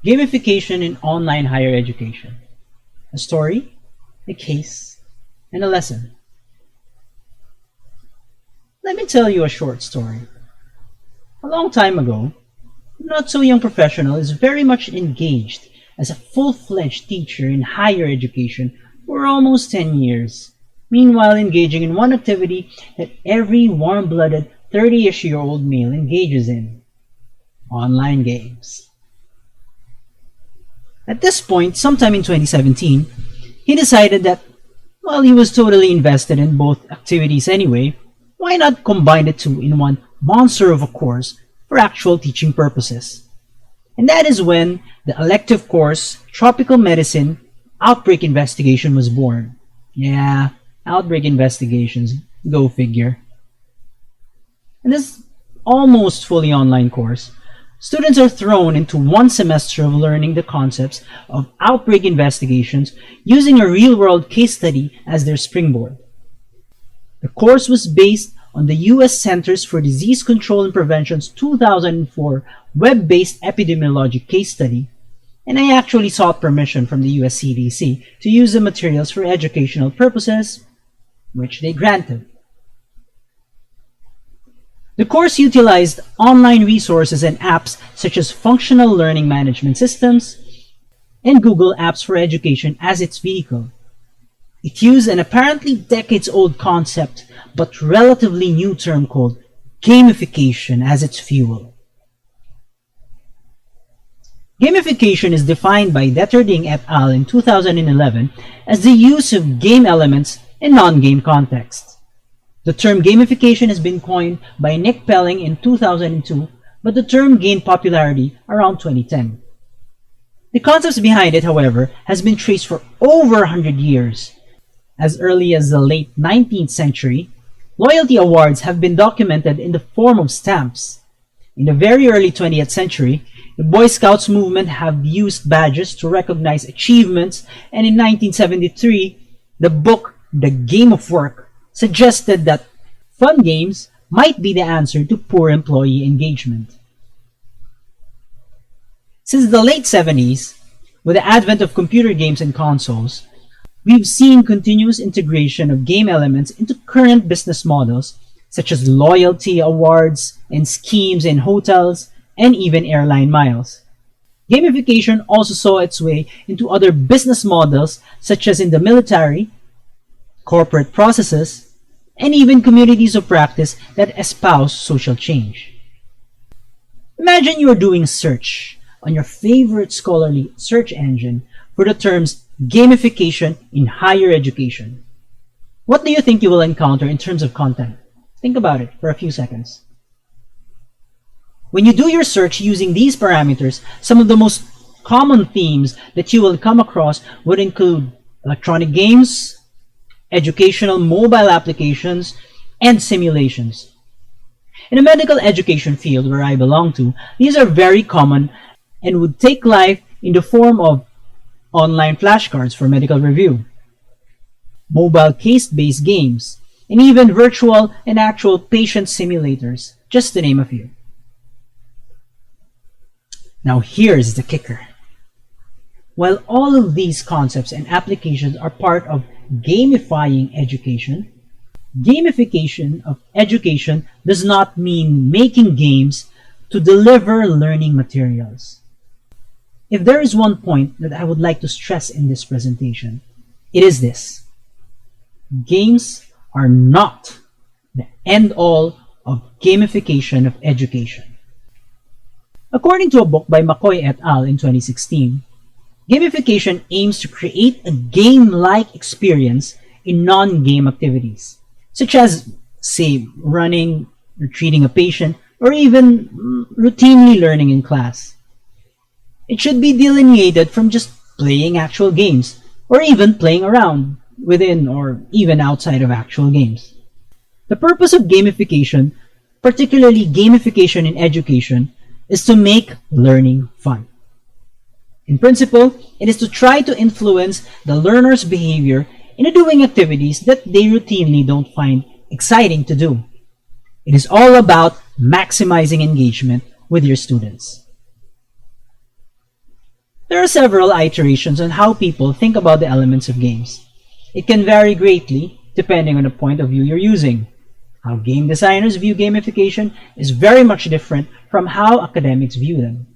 Gamification in online higher education. A story, a case, and a lesson. Let me tell you a short story. A long time ago, a not so young professional is very much engaged as a full-fledged teacher in higher education for almost 10 years, meanwhile engaging in one activity that every warm-blooded 30-ish-year-old male engages in: online games. At this point, sometime in 2017, he decided that while he was totally invested in both activities anyway, why not combine the two in one monster of a course for actual teaching purposes? And that is when the elective course, Tropical Medicine Outbreak Investigation, was born. Yeah, outbreak investigations, go figure. In this almost fully online course, students are thrown into one semester of learning the concepts of outbreak investigations using a real-world case study as their springboard. The course was based on the U.S. Centers for Disease Control and Prevention's 2004 web-based epidemiologic case study, and I actually sought permission from the US CDC to use the materials for educational purposes, which they granted. The course utilized online resources and apps such as functional learning management systems and Google Apps for Education as its vehicle. It used an apparently decades-old concept but relatively new term called gamification as its fuel. Gamification is defined by Detterding et al. In 2011 as the use of game elements in non-game contexts. The term gamification has been coined by Nick Pelling in 2002, but the term gained popularity around 2010. The concepts behind it, however, has been traced for over 100 years. As early as the late 19th century, loyalty awards have been documented in the form of stamps. In the very early 20th century, the Boy Scouts movement have used badges to recognize achievements, and in 1973, the book The Game of Work suggested that fun games might be the answer to poor employee engagement. Since the late 70s, with the advent of computer games and consoles, we've seen continuous integration of game elements into current business models, such as loyalty awards and schemes in hotels and even airline miles. Gamification also saw its way into other business models, such as in the military, corporate processes, and even communities of practice that espouse social change. Imagine you are doing a search on your favorite scholarly search engine for the terms gamification in higher education. What do you think you will encounter in terms of content? Think about it for a few seconds. When you do your search using these parameters, some of the most common themes that you will come across would include electronic games, educational mobile applications, and simulations. In the medical education field where I belong to, these are very common and would take life in the form of online flashcards for medical review, mobile case-based games, and even virtual and actual patient simulators, just to name a few. Now here's the kicker. While all of these concepts and applications are part of gamifying education, gamification of education does not mean making games to deliver learning materials. If there is one point that I would like to stress in this presentation, it is this: games are not the end-all of gamification of education. According to a book by McCoy et al. In 2016, gamification aims to create a game-like experience in non-game activities, such as, say, running, or treating a patient, or even routinely learning in class. It should be delineated from just playing actual games, or even playing around within or even outside of actual games. The purpose of gamification, particularly gamification in education, is to make learning fun. In principle, it is to try to influence the learner's behavior into doing activities that they routinely don't find exciting to do. It is all about maximizing engagement with your students. There are several iterations on how people think about the elements of games. It can vary greatly depending on the point of view you're using. How game designers view gamification is very much different from how academics view them.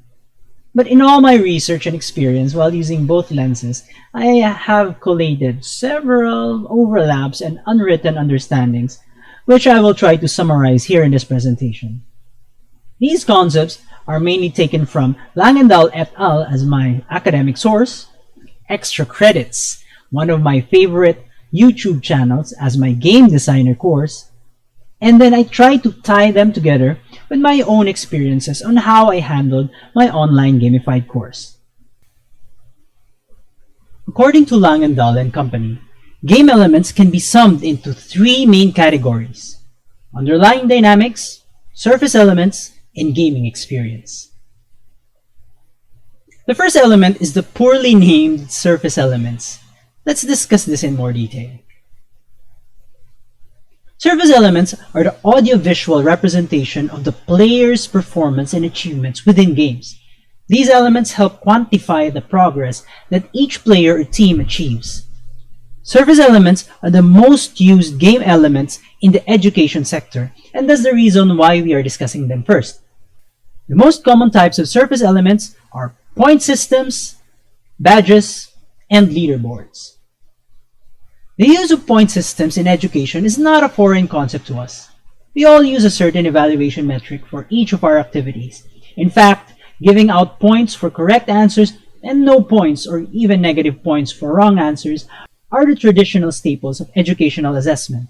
But in all my research and experience while using both lenses, I have collated several overlaps and unwritten understandings, which I will try to summarize here in this presentation. These concepts are mainly taken from Langendahl et al. As my academic source, Extra Credits, one of my favorite YouTube channels, as my game designer course, and then I try to tie them together with my own experiences on how I handled my online gamified course. According to Langendahl and Company, game elements can be summed into three main categories: underlying dynamics, surface elements, and gaming experience. The first element is the poorly named surface elements. Let's discuss this in more detail. Surface elements are the audio-visual representation of the player's performance and achievements within games. These elements help quantify the progress that each player or team achieves. Surface elements are the most used game elements in the education sector, and that's the reason why we are discussing them first. The most common types of surface elements are point systems, badges, and leaderboards. The use of point systems in education is not a foreign concept to us. We all use a certain evaluation metric for each of our activities. In fact, giving out points for correct answers and no points or even negative points for wrong answers are the traditional staples of educational assessment.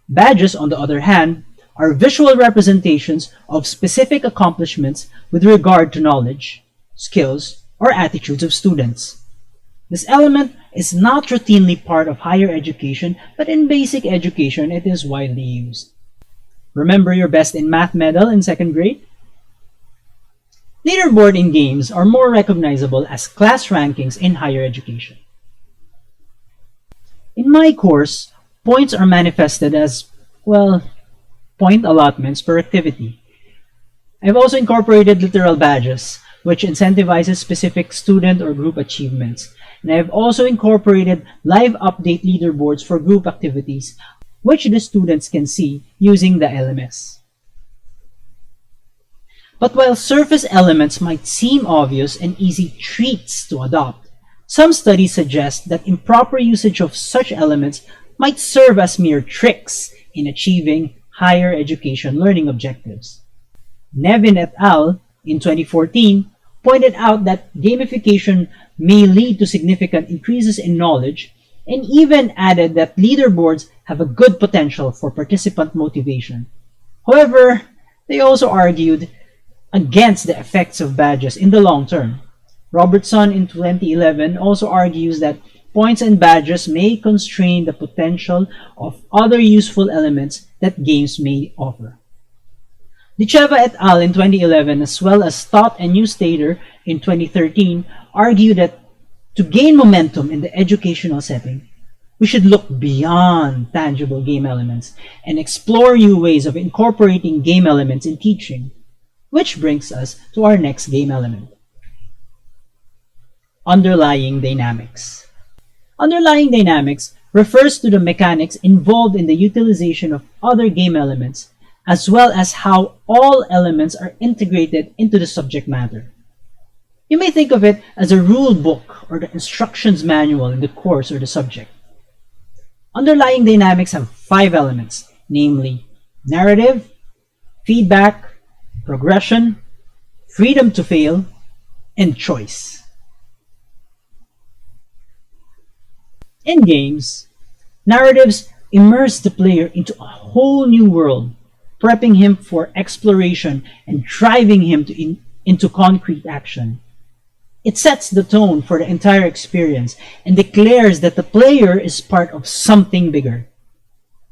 Badges, on the other hand, are visual representations of specific accomplishments with regard to knowledge, skills, or attitudes of students. This element is not routinely part of higher education, but in basic education it is widely used. Remember your best in math medal in second grade? Leaderboard in games are more recognizable as class rankings in higher education. In my course, points are manifested as, well, point allotments per activity. I've also incorporated literal badges, which incentivizes specific student or group achievements. And I've also incorporated live update leaderboards for group activities, which the students can see using the LMS. But while surface elements might seem obvious and easy treats to adopt, some studies suggest that improper usage of such elements might serve as mere tricks in achieving higher education learning objectives. Nevin et al. In 2014 pointed out that gamification may lead to significant increases in knowledge, and even added that leaderboards have a good potential for participant motivation. However, they also argued against the effects of badges in the long term. Robertson in 2011 also argues that points and badges may constrain the potential of other useful elements that games may offer. Licheva et al. In 2011, as well as Stott and Newstater in 2013, argue that to gain momentum in the educational setting, we should look beyond tangible game elements and explore new ways of incorporating game elements in teaching, which brings us to our next game element: underlying dynamics. Underlying dynamics refers to the mechanics involved in the utilization of other game elements, as well as how all elements are integrated into the subject matter. You may think of it as a rule book or the instructions manual in the course or the subject. Underlying dynamics have 5 elements, namely narrative, feedback, progression, freedom to fail, and choice. In games, narratives immerse the player into a whole new world, prepping him for exploration and driving him into concrete action. It sets the tone for the entire experience and declares that the player is part of something bigger.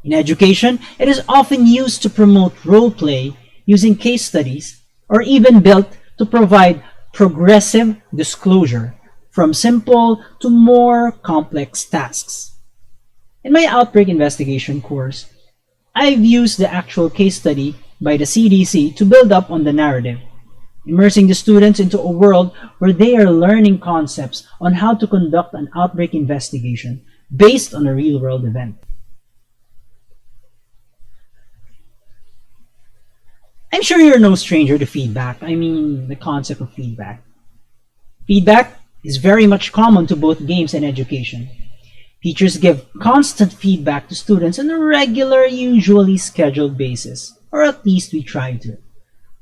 In education, it is often used to promote role play using case studies, or even built to provide progressive disclosure from simple to more complex tasks. In my outbreak investigation course, I've used the actual case study by the CDC to build up on the narrative. immersing the students into a world where they are learning concepts on how to conduct an outbreak investigation based on a real-world event. I'm sure you're no stranger to feedback. I mean, the concept of feedback. Feedback is very much common to both games and education. Teachers give constant feedback to students on a regular, usually scheduled basis, or at least we try to.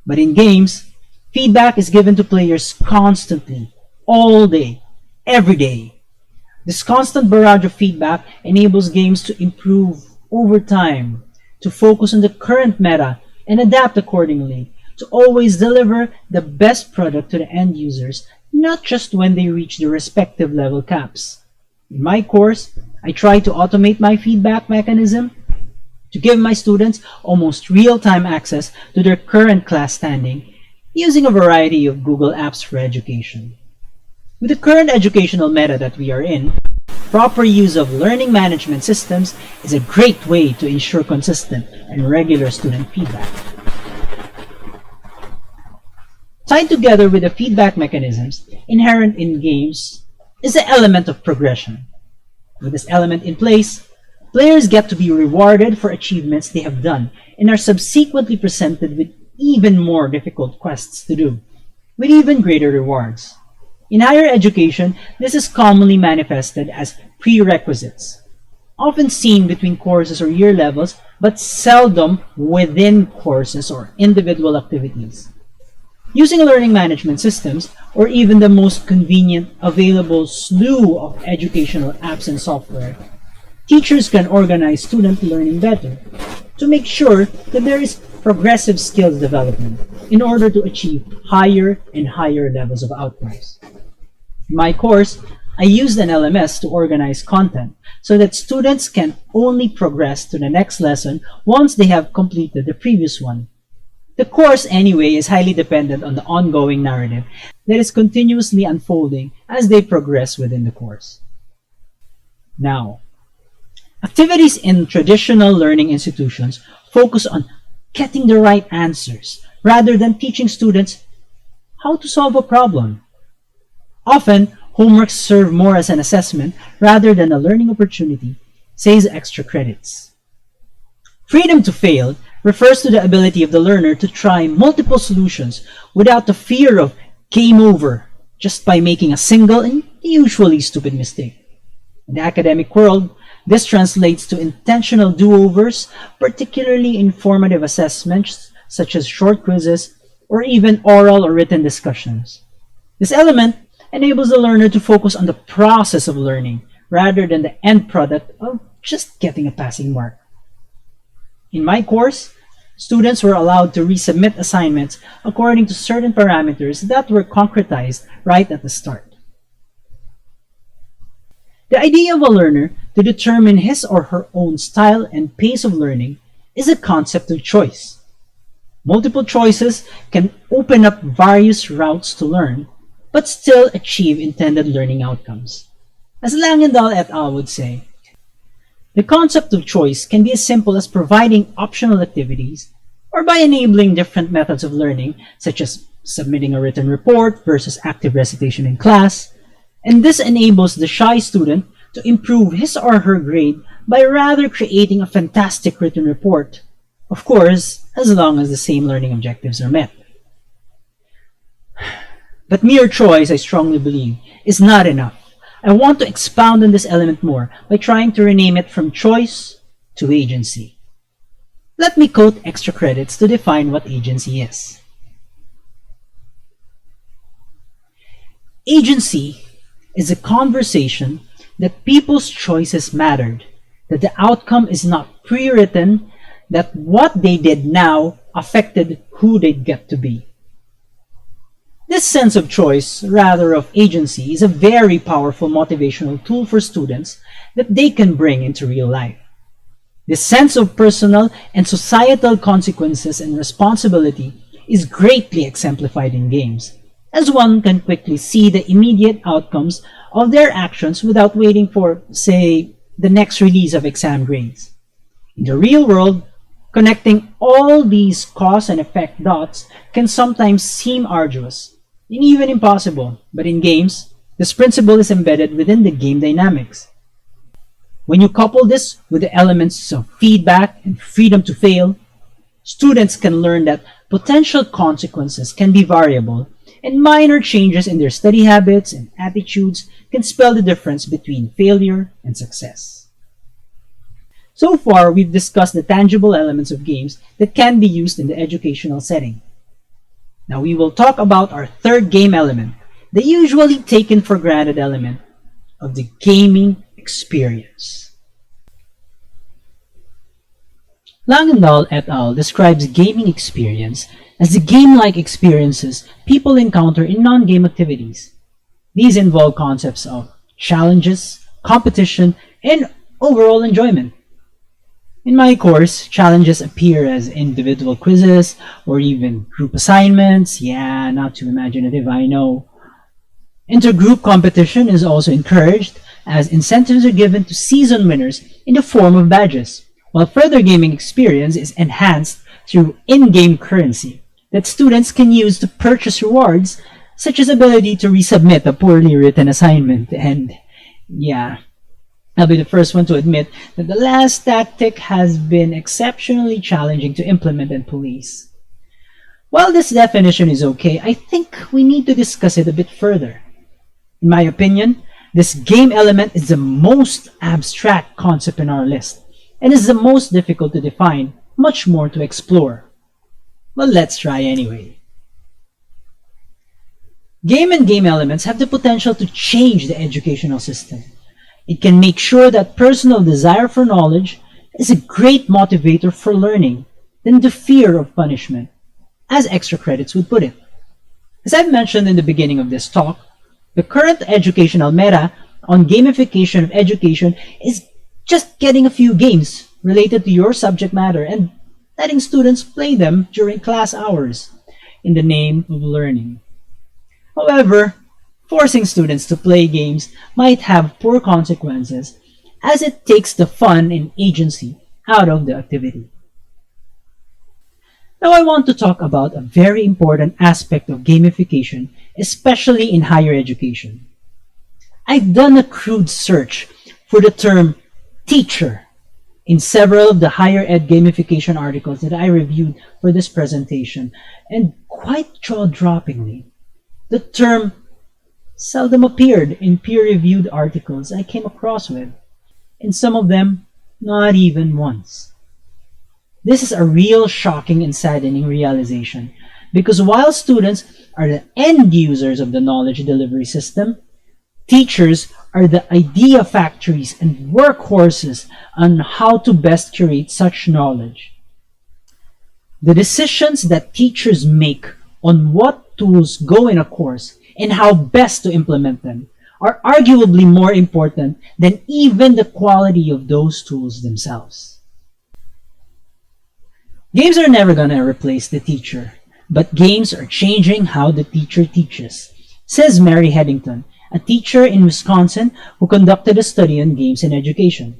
But in games, feedback is given to players constantly, all day, every day. This constant barrage of feedback enables games to improve over time, to focus on the current meta and adapt accordingly, to always deliver the best product to the end users, not just when they reach their respective level caps. In my course, I try to automate my feedback mechanism to give my students almost real-time access to their current class standing using a variety of Google Apps for education. With the current educational meta that we are in, proper use of learning management systems is a great way to ensure consistent and regular student feedback. Tied together with the feedback mechanisms inherent in games is the element of progression. With this element in place, players get to be rewarded for achievements they have done and are subsequently presented with even more difficult quests to do, with even greater rewards. In higher education, this is commonly manifested as prerequisites, often seen between courses or year levels, but seldom within courses or individual activities. Using learning management systems, or even the most convenient available slew of educational apps and software, teachers can organize student learning better to make sure that there is progressive skills development in order to achieve higher and higher levels of outcomes. In my course, I used an LMS to organize content so that students can only progress to the next lesson once they have completed the previous one. The course, anyway, is highly dependent on the ongoing narrative that is continuously unfolding as they progress within the course. Now, activities in traditional learning institutions focus on getting the right answers rather than teaching students how to solve a problem. Often, homeworks serve more as an assessment rather than a learning opportunity, says extra credits. Freedom to fail refers to the ability of the learner to try multiple solutions without the fear of game over just by making a single and usually stupid mistake. In the academic world, this translates to intentional do-overs, particularly in formative assessments such as short quizzes or even oral or written discussions. This element enables the learner to focus on the process of learning rather than the end product of just getting a passing mark. In my course, students were allowed to resubmit assignments according to certain parameters that were concretized right at the start. The idea of a learner to determine his or her own style and pace of learning is a concept of choice. Multiple choices can open up various routes to learn, but still achieve intended learning outcomes. As Langendahl et al. Would say, the concept of choice can be as simple as providing optional activities or by enabling different methods of learning, such as submitting a written report versus active recitation in class, and this enables the shy student to improve his or her grade by rather creating a fantastic written report, of course, as long as the same learning objectives are met. But mere choice, I strongly believe, is not enough. I want to expound on this element more by trying to rename it from choice to agency. Let me quote extra credits to define what agency is. Agency is a conversation that people's choices mattered, that the outcome is not pre-written, that what they did now affected who they'd get to be. This sense of choice, rather of agency, is a very powerful motivational tool for students that they can bring into real life. This sense of personal and societal consequences and responsibility is greatly exemplified in games, as one can quickly see the immediate outcomes of their actions without waiting for, say, the next release of exam grades. In the real world, Connecting all these cause and effect dots can sometimes seem arduous and even impossible, but in games, this principle is embedded within the game dynamics. When you couple this with the elements of feedback and freedom to fail, students can learn that potential consequences can be variable, and minor changes in their study habits and attitudes can spell the difference between failure and success. So far, we've discussed the tangible elements of games that can be used in the educational setting. Now we will talk about our third game element, the usually taken for granted element of the gaming experience. Langendahl et al. Describes gaming experience as the game-like experiences people encounter in non-game activities. These involve concepts of challenges, competition, and overall enjoyment. In my course, challenges appear as individual quizzes or even group assignments. Yeah, not too imaginative, I know. Intergroup competition is also encouraged as incentives are given to season winners in the form of badges, while further gaming experience is enhanced through in-game currency that students can use to purchase rewards such as ability to resubmit a poorly written assignment. And yeah, I'll be the first one to admit that the last tactic has been exceptionally challenging to implement and police. While this definition is okay, I think we need to discuss it a bit further. In my opinion, this game element is the most abstract concept in our list and is the most difficult to define, much more to explore. Well, let's try anyway. Game and game elements have the potential to change the educational system. It can make sure that personal desire for knowledge is a great motivator for learning than the fear of punishment, as extra credits would put it. As I've mentioned in the beginning of this talk, the current educational meta on gamification of education is just getting a few games related to your subject matter and letting students play them during class hours in the name of learning. However, forcing students to play games might have poor consequences as it takes the fun and agency out of the activity. Now I want to talk about a very important aspect of gamification, especially in higher education. I've done a crude search for the term teacher in several of the higher ed gamification articles that I reviewed for this presentation, and quite jaw-droppingly, the term seldom appeared in peer-reviewed articles I came across with, in some of them not even once. This is a real shocking and saddening realization, because while students are the end users of the knowledge delivery system, teachers are the idea factories and workhorses on how to best curate such knowledge. The decisions that teachers make on what tools go in a course and how best to implement them are arguably more important than even the quality of those tools themselves. Games are never going to replace the teacher, but games are changing how the teacher teaches, says Mary Headington, a teacher in Wisconsin who conducted a study on games in education.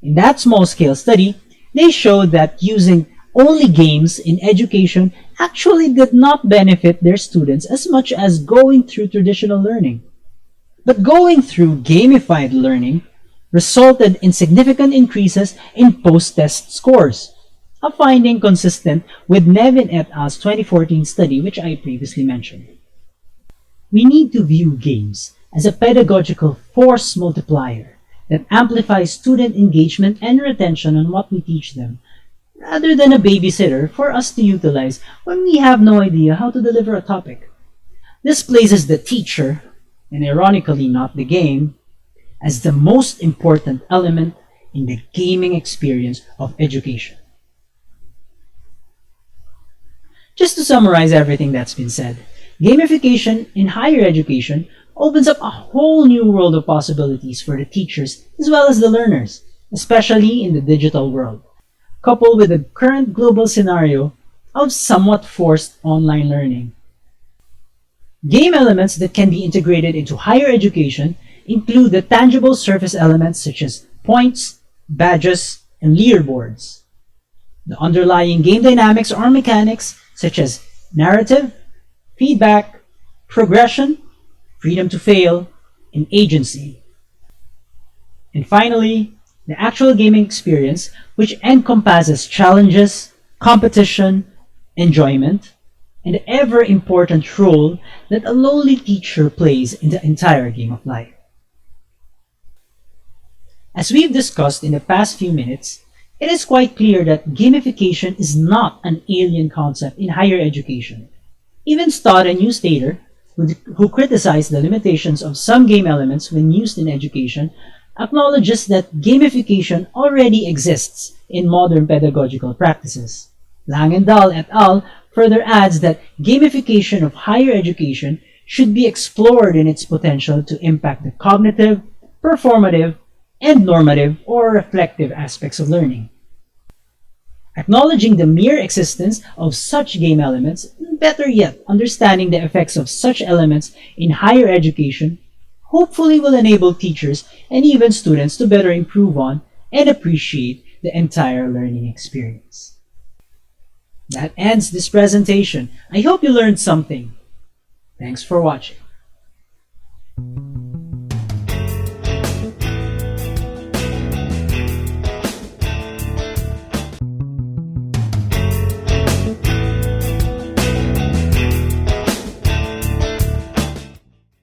In that small-scale study, they showed that using only games in education actually did not benefit their students as much as going through traditional learning. But going through gamified learning resulted in significant increases in post-test scores, a finding consistent with Nevin et al.'s 2014 study which I previously mentioned. We need to view games as a pedagogical force multiplier that amplifies student engagement and retention on what we teach them, rather than a babysitter for us to utilize when we have no idea how to deliver a topic. This places the teacher, and ironically not the game, as the most important element in the gaming experience of education. Just to summarize everything that's been said, gamification in higher education opens up a whole new world of possibilities for the teachers as well as the learners, especially in the digital world, coupled with the current global scenario of somewhat forced online learning. Game elements that can be integrated into higher education include the tangible surface elements such as points, badges, and leaderboards. The underlying game dynamics or mechanics such as narrative, feedback, progression, freedom to fail, and agency. And finally, the actual gaming experience, which encompasses challenges, competition, enjoyment, and the ever important role that a lowly teacher plays in the entire game of life. As we've discussed in the past few minutes, it is quite clear that gamification is not an alien concept in higher education. Even Stott and Newstater, who criticize the limitations of some game elements when used in education, acknowledges that gamification already exists in modern pedagogical practices. Langendahl et al. Further adds that gamification of higher education should be explored in its potential to impact the cognitive, performative, and normative or reflective aspects of learning. Acknowledging the mere existence of such game elements, better yet, understanding the effects of such elements in higher education, hopefully will enable teachers and even students to better improve on and appreciate the entire learning experience. That ends this presentation. I hope you learned something. Thanks for watching.